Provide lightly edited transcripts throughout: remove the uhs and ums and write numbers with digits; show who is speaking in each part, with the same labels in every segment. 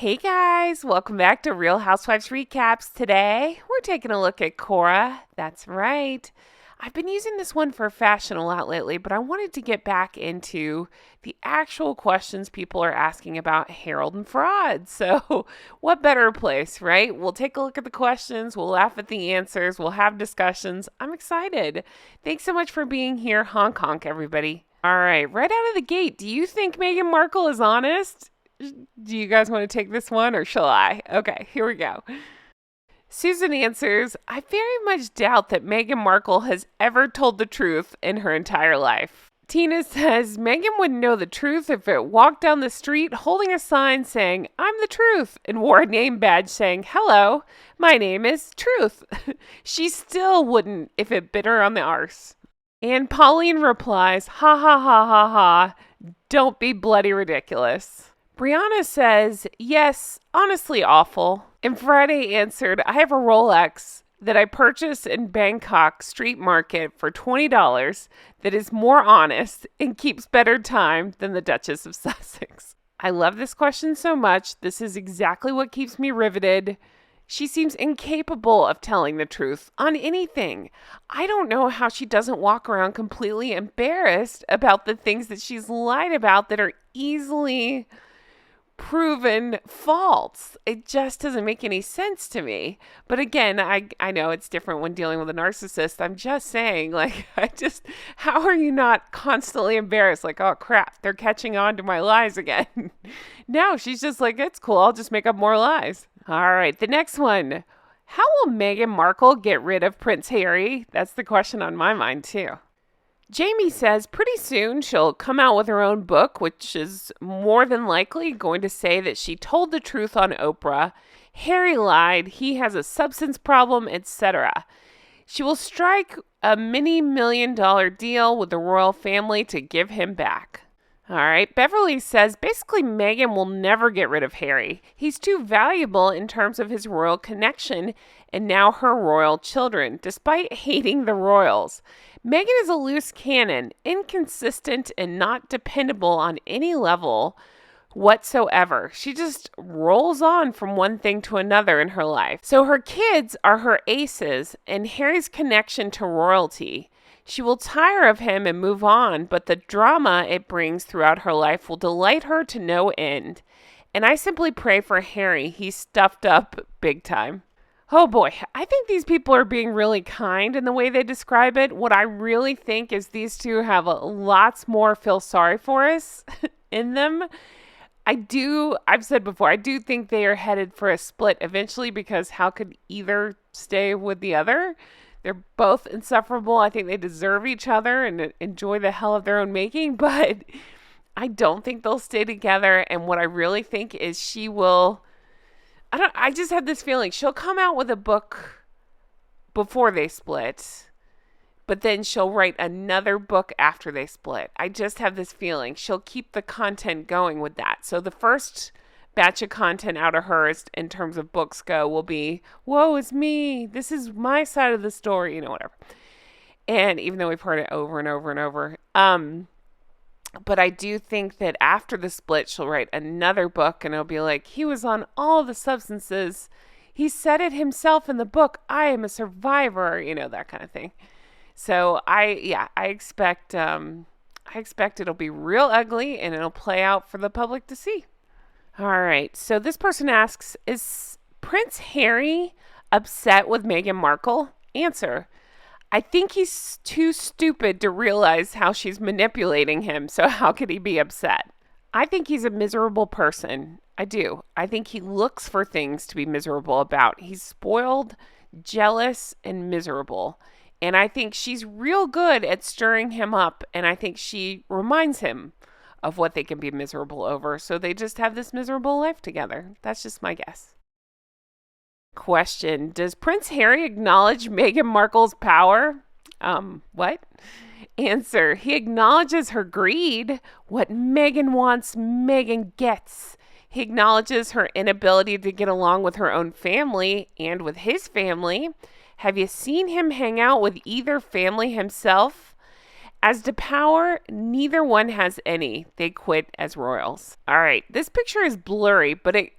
Speaker 1: Hey guys, welcome back to Real Housewives Recaps. Today, we're taking a look at Quora. That's right. I've been using this one for fashion a lot lately, but I wanted to get back into the actual questions people are asking about Harold and fraud. So, what better place, right? We'll take a look at the questions, we'll laugh at the answers, we'll have discussions. I'm excited. Thanks so much for being here. Honk honk, everybody. All right, right out of the gate, do you think Meghan Markle is honest? Do you guys want to take this one or shall I? Okay, here we go. Susan answers, I very much doubt that Meghan Markle has ever told the truth in her entire life. Tina says, Meghan wouldn't know the truth if it walked down the street holding a sign saying, I'm the truth, and wore a name badge saying, hello, my name is Truth. She still wouldn't if it bit her on the arse. And Pauline replies, ha ha ha ha ha, don't be bloody ridiculous. Brianna says, yes, honestly awful. And Friday answered, I have a Rolex that I purchased in Bangkok street market for $20 that is more honest and keeps better time than the Duchess of Sussex. I love this question so much. This is exactly what keeps me riveted. She seems incapable of telling the truth on anything. I don't know how she doesn't walk around completely embarrassed about the things that she's lied about that are easily proven false. It just doesn't make any sense to me. But again, I know it's different when dealing with a narcissist. I'm just saying, how are you not constantly embarrassed? Like, oh crap, they're catching on to my lies again. No, she's just like, it's cool. I'll just make up more lies. All right, the next one. How will Meghan Markle get rid of Prince Harry? That's the question on my mind too. Jamie says pretty soon she'll come out with her own book, which is more than likely going to say that she told the truth on Oprah, Harry lied, he has a substance problem, etc. She will strike a many $1-million deal with the royal family to give him back. All right, Beverly says basically Meghan will never get rid of Harry. He's too valuable in terms of his royal connection and now her royal children, despite hating the royals. Meghan is a loose cannon, inconsistent and not dependable on any level whatsoever. She just rolls on from one thing to another in her life. So her kids are her aces and Harry's connection to royalty. She will tire of him and move on, but the drama it brings throughout her life will delight her to no end. And I simply pray for Harry. He's stuffed up big time. Oh boy, I think these people are being really kind in the way they describe it. What I really think is these two have lots more feel sorry for us in them. I've said before, I do think they are headed for a split eventually because how could either stay with the other? They're both insufferable. I think they deserve each other and enjoy the hell of their own making, but I don't think they'll stay together. And what I really think is I just have this feeling she'll come out with a book before they split, but then she'll write another book after they split. I just have this feeling she'll keep the content going with that. So the first batch of content out of hers in terms of books go will be, woe is me, this is my side of the story, whatever. And even though we've heard it over and over and over, but I do think that after the split she'll write another book and it'll be like, he was on all the substances, he said it himself in the book, I am a survivor, that kind of thing. So I expect it'll be real ugly and it'll play out for the public to see. All right, so this person asks, is Prince Harry upset with Meghan Markle? Answer, I think he's too stupid to realize how she's manipulating him, so how could he be upset? I think he's a miserable person. I do. I think he looks for things to be miserable about. He's spoiled, jealous, and miserable. And I think she's real good at stirring him up, and I think she reminds him of what they can be miserable over. So they just have this miserable life together. That's just my guess. Question. Does Prince Harry acknowledge Meghan Markle's power? What? Answer. He acknowledges her greed. What Meghan wants, Meghan gets. He acknowledges her inability to get along with her own family and with his family. Have you seen him hang out with either family himself? As to power, neither one has any. They quit as royals. All right, this picture is blurry, but it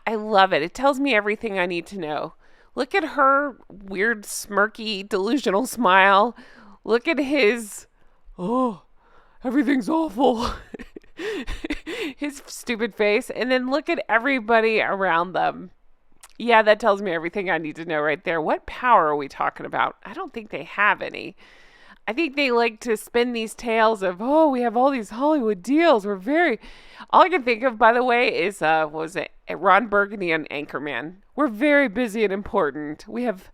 Speaker 1: I love it. It tells me everything I need to know. Look at her weird, smirky, delusional smile. Look at his, oh, everything's awful. His stupid face. And then look at everybody around them. Yeah, that tells me everything I need to know right there. What power are we talking about? I don't think they have any. I think they like to spin these tales of, oh, we have all these Hollywood deals. We're very. All I can think of, by the way, is what was it? Ron Burgundy on Anchorman. We're very busy and important. We have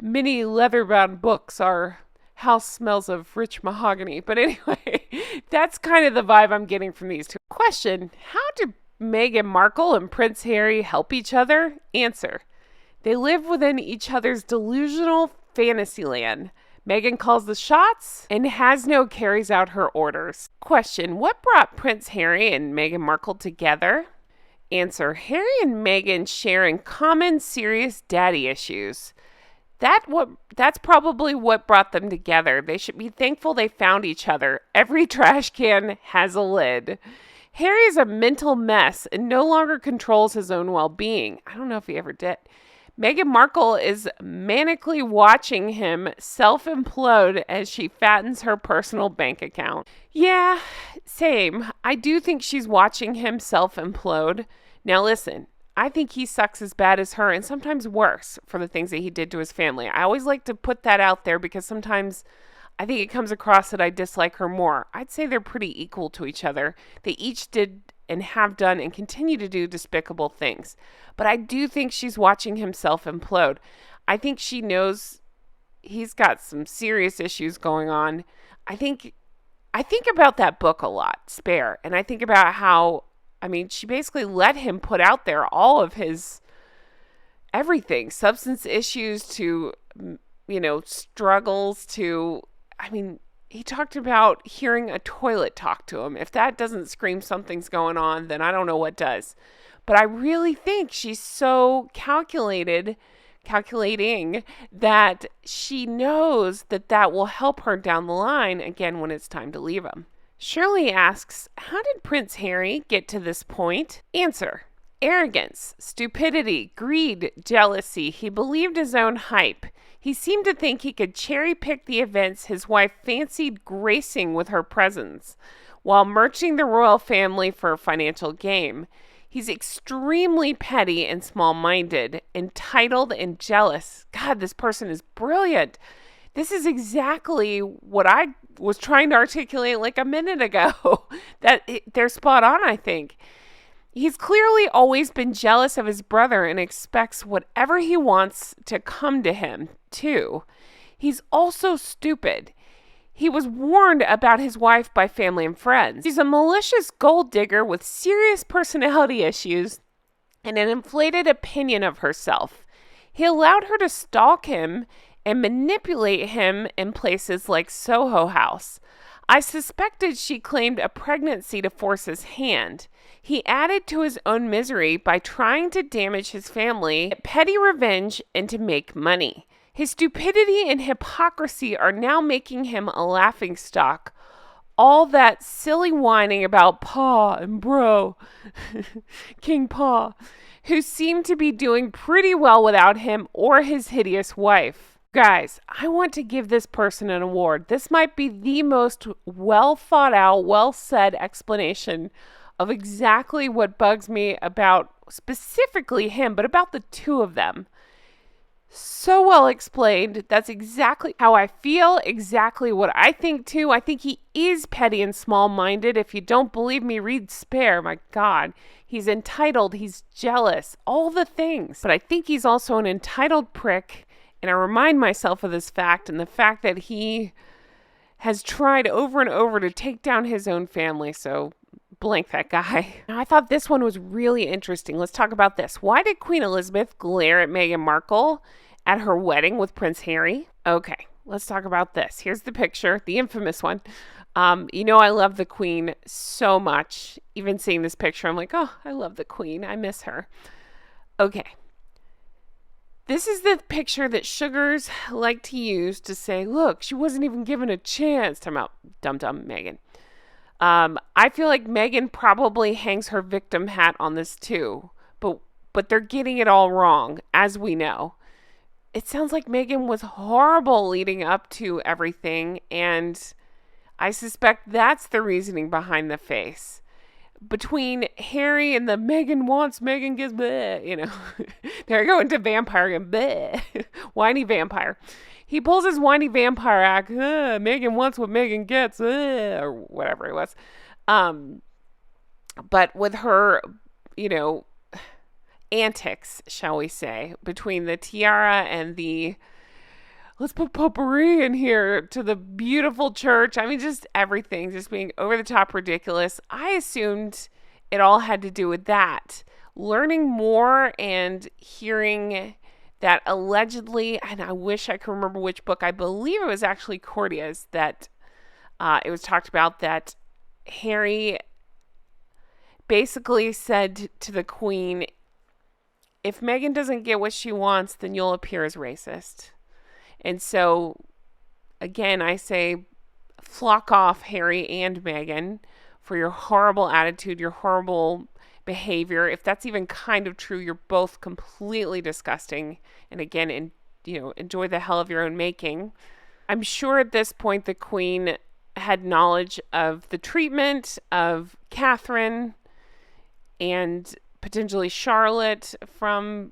Speaker 1: many leather-bound books. Our house smells of rich mahogany. But anyway, that's kind of the vibe I'm getting from these two. Question: how do Meghan Markle and Prince Harry help each other? Answer: they live within each other's delusional fantasy land. Meghan calls the shots and Hasno carries out her orders. Question: what brought Prince Harry and Meghan Markle together? Answer: Harry and Meghan share in common serious daddy issues. That's probably what brought them together. They should be thankful they found each other. Every trash can has a lid. Harry is a mental mess and no longer controls his own well-being. I don't know if he ever did. Meghan Markle is manically watching him self-implode as she fattens her personal bank account. Yeah, same. I do think she's watching him self-implode. Now listen, I think he sucks as bad as her and sometimes worse for the things that he did to his family. I always like to put that out there because sometimes I think it comes across that I dislike her more. I'd say they're pretty equal to each other. They each did and have done and continue to do despicable things. But I do think she's watching him self-implode. I think she knows he's got some serious issues going on. I think about that book a lot, Spare, and I think about how, she basically let him put out there all of his everything, substance issues to, struggles to, he talked about hearing a toilet talk to him. If that doesn't scream something's going on, then I don't know what does. But I really think she's so calculating that she knows that will help her down the line, again, when it's time to leave him. Shirley asks, how did Prince Harry get to this point? Answer: arrogance, stupidity, greed, jealousy. He believed his own hype. He seemed to think he could cherry-pick the events his wife fancied gracing with her presence, while merging the royal family for a financial gain. He's extremely petty and small-minded, entitled and jealous. God, this person is brilliant. This is exactly what I was trying to articulate like a minute ago. They're spot on, I think. He's clearly always been jealous of his brother and expects whatever he wants to come to him, too. He's also stupid. He was warned about his wife by family and friends. She's a malicious gold digger with serious personality issues and an inflated opinion of herself. He allowed her to stalk him and manipulate him in places like Soho House. I suspected she claimed a pregnancy to force his hand. He added to his own misery by trying to damage his family, petty revenge, and to make money. His stupidity and hypocrisy are now making him a laughingstock. All that silly whining about Pa and Bro, King Pa, who seem to be doing pretty well without him or his hideous wife. Guys, I want to give this person an award. This might be the most well thought out, well said explanation of exactly what bugs me about specifically him, but about the two of them. So well explained. That's exactly how I feel, exactly what I think too. I think he is petty and small-minded. If you don't believe me, read Spare. My God. He's entitled, he's jealous, all the things. But I think he's also an entitled prick. And I remind myself of this fact and the fact that he has tried over and over to take down his own family. So blank that guy. Now, I thought this one was really interesting. Let's talk about this. Why did Queen Elizabeth glare at Meghan Markle at her wedding with Prince Harry? Okay, let's talk about this. Here's the picture, the infamous one. I love the Queen so much. Even seeing this picture, I'm like, oh, I love the Queen. I miss her. Okay. This is the picture that sugars like to use to say, look, she wasn't even given a chance. Talking about dumb Meghan. I feel like Meghan probably hangs her victim hat on this too. But but they're getting it all wrong, as we know. It sounds like Meghan was horrible leading up to everything, and I suspect that's the reasoning behind the face. Between Harry and the Meghan wants, Meghan gives, bleh, there I go into vampire again, bleh, whiny vampire. He pulls his whiny vampire act, Meghan wants what Meghan gets, or whatever it was. But with her, antics, shall we say, between the tiara and the let's put potpourri in here to the beautiful church. I mean, just everything, just being over the top ridiculous. I assumed it all had to do with that. Learning more and hearing that allegedly, and I wish I could remember which book, I believe it was actually Cordia's, that it was talked about that Harry basically said to the Queen, if Meghan doesn't get what she wants, then you'll appear as racist. And so, again, I say flock off, Harry and Meghan, for your horrible attitude, your horrible behavior. If that's even kind of true, you're both completely disgusting. And again, enjoy the hell of your own making. I'm sure at this point the Queen had knowledge of the treatment of Catherine and potentially Charlotte from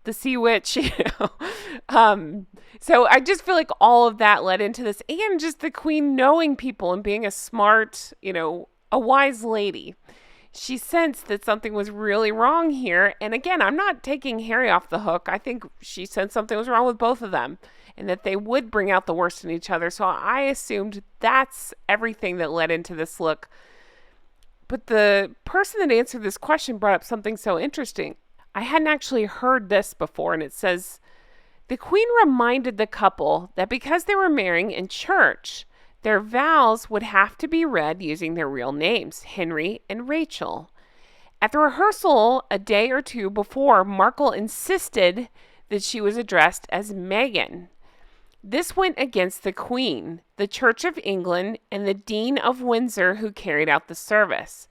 Speaker 1: the Sea Witch, So I just feel like all of that led into this, and just the Queen knowing people and being a smart, a wise lady. She sensed that something was really wrong here. And again, I'm not taking Harry off the hook. I think she sensed something was wrong with both of them and that they would bring out the worst in each other. So I assumed that's everything that led into this look. But the person that answered this question brought up something so interesting. I hadn't actually heard this before, and it says, the Queen reminded the couple that because they were marrying in church, their vows would have to be read using their real names, Henry and Rachel. At the rehearsal a day or two before, Markle insisted that she was addressed as Meghan. This went against the Queen, the Church of England, and the Dean of Windsor who carried out the service.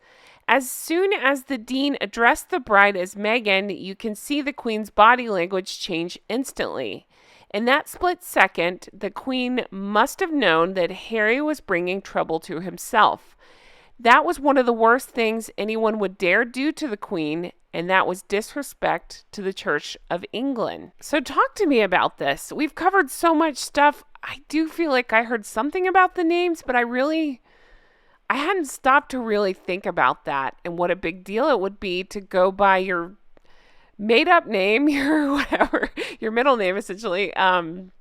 Speaker 1: As soon as the Dean addressed the bride as Meghan, you can see the Queen's body language change instantly. In that split second, the Queen must have known that Harry was bringing trouble to himself. That was one of the worst things anyone would dare do to the Queen, and that was disrespect to the Church of England. So talk to me about this. We've covered so much stuff. I do feel like I heard something about the names, but I hadn't stopped to really think about that and what a big deal it would be to go by your made up name, your whatever, your middle name essentially, in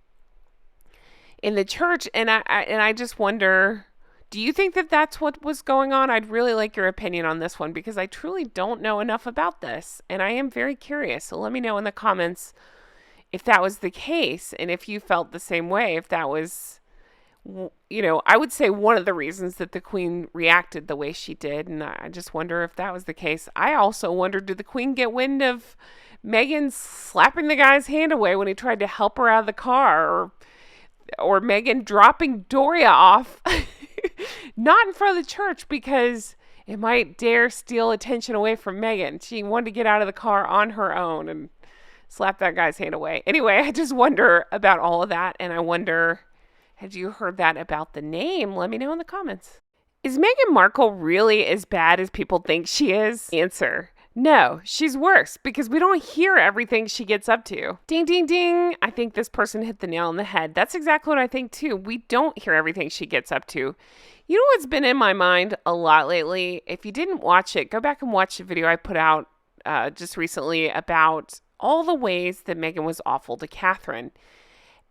Speaker 1: the church. And I just wonder, do you think that that's what was going on? I'd really like your opinion on this one because I truly don't know enough about this and I am very curious. So let me know in the comments if that was the case and if you felt the same way, if that was, I would say one of the reasons that the Queen reacted the way she did. And I just wonder if that was the case. I also wonder, did the Queen get wind of Meghan slapping the guy's hand away when he tried to help her out of the car, or Meghan dropping Doria off, not in front of the church because it might dare steal attention away from Meghan. She wanted to get out of the car on her own and slap that guy's hand away. Anyway, I just wonder about all of that. And I wonder, had you heard that about the name? Let me know in the comments. Is Meghan Markle really as bad as people think she is? Answer: no, she's worse because we don't hear everything she gets up to. Ding, ding, ding. I think this person hit the nail on the head. That's exactly what I think too. We don't hear everything she gets up to. You know what's been in my mind a lot lately? If you didn't watch it, go back and watch the video I put out just recently about all the ways that Meghan was awful to Catherine.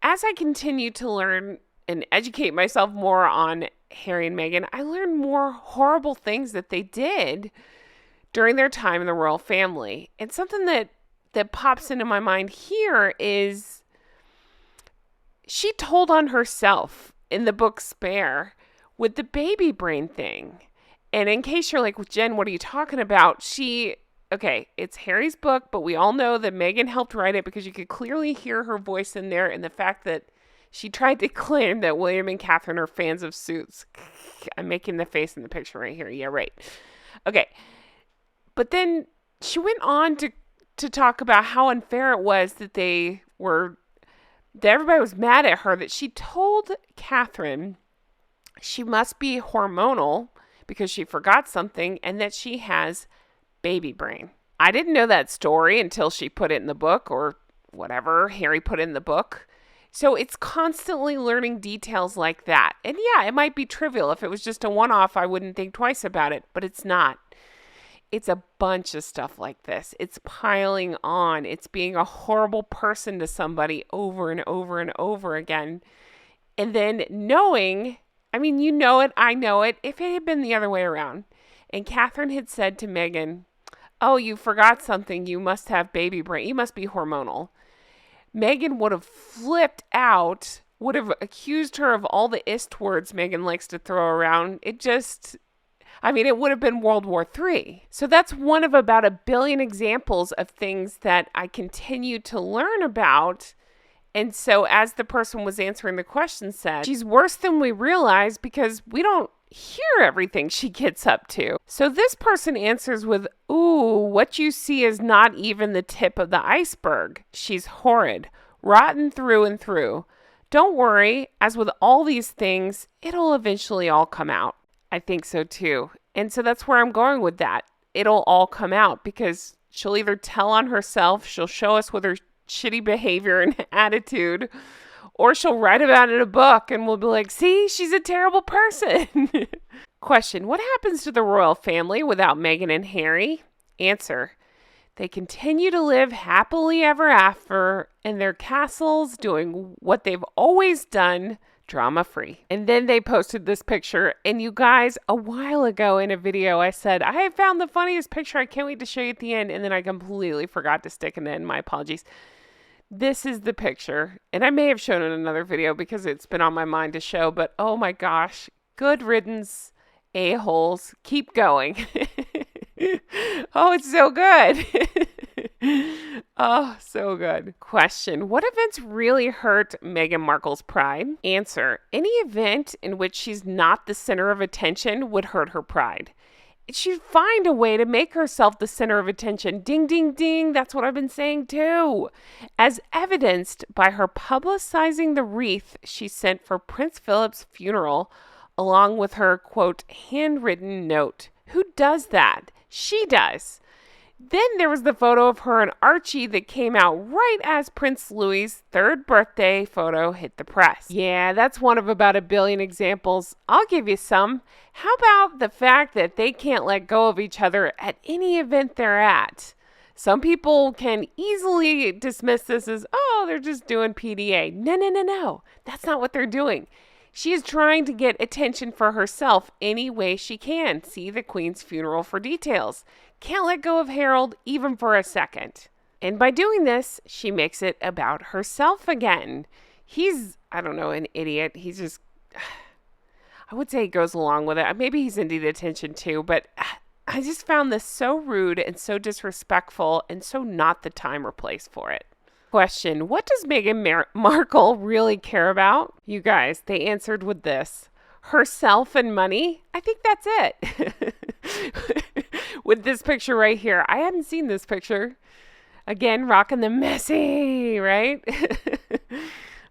Speaker 1: As I continue to learn and educate myself more on Harry and Meghan, I learned more horrible things that they did during their time in the royal family. And something that pops into my mind here is she told on herself in the book Spare with the baby brain thing. And in case you're like, Jen, what are you talking about? Okay, it's Harry's book, but we all know that Meghan helped write it because you could clearly hear her voice in there, and the fact that she tried to claim that William and Catherine are fans of Suits. I'm making the face in the picture right here. Yeah, right. Okay. But then she went on to to talk about how unfair it was that that everybody was mad at her, that she told Catherine she must be hormonal because she forgot something and that she has baby brain. I didn't know that story until she put it in the book, or whatever Harry put in the book. So it's constantly learning details like that. And yeah, it might be trivial. If it was just a one-off, I wouldn't think twice about it, but it's not. It's a bunch of stuff like this. It's piling on. It's being a horrible person to somebody over and over and over again. And then knowing, I mean, you know it, I know it, if it had been the other way around. And Catherine had said to Meghan, oh, you forgot something. You must have baby brain. You must be hormonal. Meghan would have flipped out, would have accused her of all the ist words Meghan likes to throw around. It would have been World War III. So that's one of about 1 billion examples of things that I continue to learn about. And so as the person was answering the question said, she's worse than we realize because we don't hear everything she gets up to. So this person answers with, ooh, what you see is not even the tip of the iceberg. She's horrid, rotten through and through. Don't worry, as with all these things, it'll eventually all come out. I think so too. And so that's where I'm going with that. It'll all come out because she'll either tell on herself, she'll show us with her shitty behavior and attitude, or she'll write about it in a book and we'll be like, see, she's a terrible person. Question, what happens to the royal family without Meghan and Harry? Answer, they continue to live happily ever after in their castles doing what they've always done, drama-free. And then they posted this picture. And you guys, a while ago in a video, I said, I have found the funniest picture. I can't wait to show you at the end. And then I completely forgot to stick it in. My apologies. This is the picture. And I may have shown it in another video because it's been on my mind to show. But oh my gosh, good riddance, a-holes. Keep going. Oh, it's so good. Oh, so good. Question, what events really hurt Meghan Markle's pride? Answer, any event in which she's not the center of attention would hurt her pride. She'd find a way to make herself the center of attention. Ding, ding, ding. That's what I've been saying too. As evidenced by her publicizing the wreath she sent for Prince Philip's funeral, along with her, quote, handwritten note. Who does that? She does. Then there was the photo of her and Archie that came out right as Prince Louis's 3rd birthday photo hit the press. Yeah, that's one of about 1 billion examples. I'll give you some. How about the fact that they can't let go of each other at any event they're at? Some people can easily dismiss this as, oh, they're just doing PDA. No. That's not what they're doing. She is trying to get attention for herself any way she can. See the Queen's funeral for details. Can't let go of Harold even for a second. And by doing this, she makes it about herself again. He's, I don't know, an idiot. He's just, I would say he goes along with it. Maybe he's into the attention too, but I just found this so rude and so disrespectful and so not the time or place for it. Question, what does Meghan Markle really care about? You guys, they answered with this. Herself and money? I think that's it. With this picture right here. I hadn't seen this picture. Again, rocking the messy, right?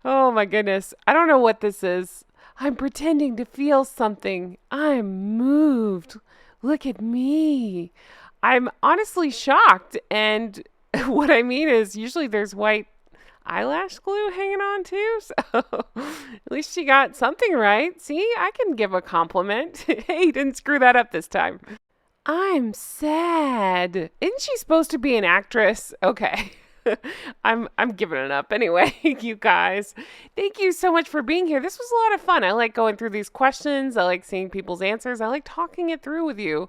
Speaker 1: Oh my goodness. I don't know what this is. I'm pretending to feel something. I'm moved. Look at me. I'm honestly shocked. And what I mean is usually there's white eyelash glue hanging on too. So at least she got something right. See, I can give a compliment. Hey, didn't screw that up this time. I'm sad. Isn't she supposed to be an actress? Okay. I'm giving it up anyway, you guys. Thank you so much for being here. This was a lot of fun. I like going through these questions. I like seeing people's answers. I like talking it through with you.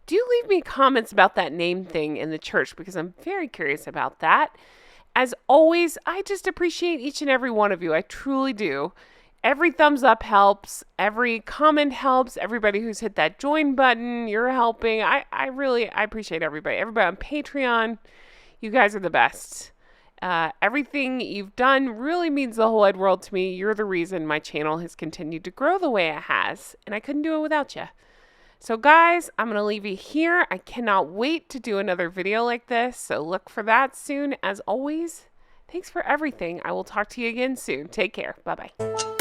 Speaker 1: Do leave me comments about that name thing in the church because I'm very curious about that. As always, I just appreciate each and every one of you. I truly do. Every thumbs up helps. Every comment helps. Everybody who's hit that join button, you're helping. I appreciate everybody. Everybody on Patreon, you guys are the best. Everything you've done really means the whole wide world to me. You're the reason my channel has continued to grow the way it has, and I couldn't do it without you. So guys, I'm going to leave you here. I cannot wait to do another video like this, so look for that soon. As always, thanks for everything. I will talk to you again soon. Take care. Bye-bye.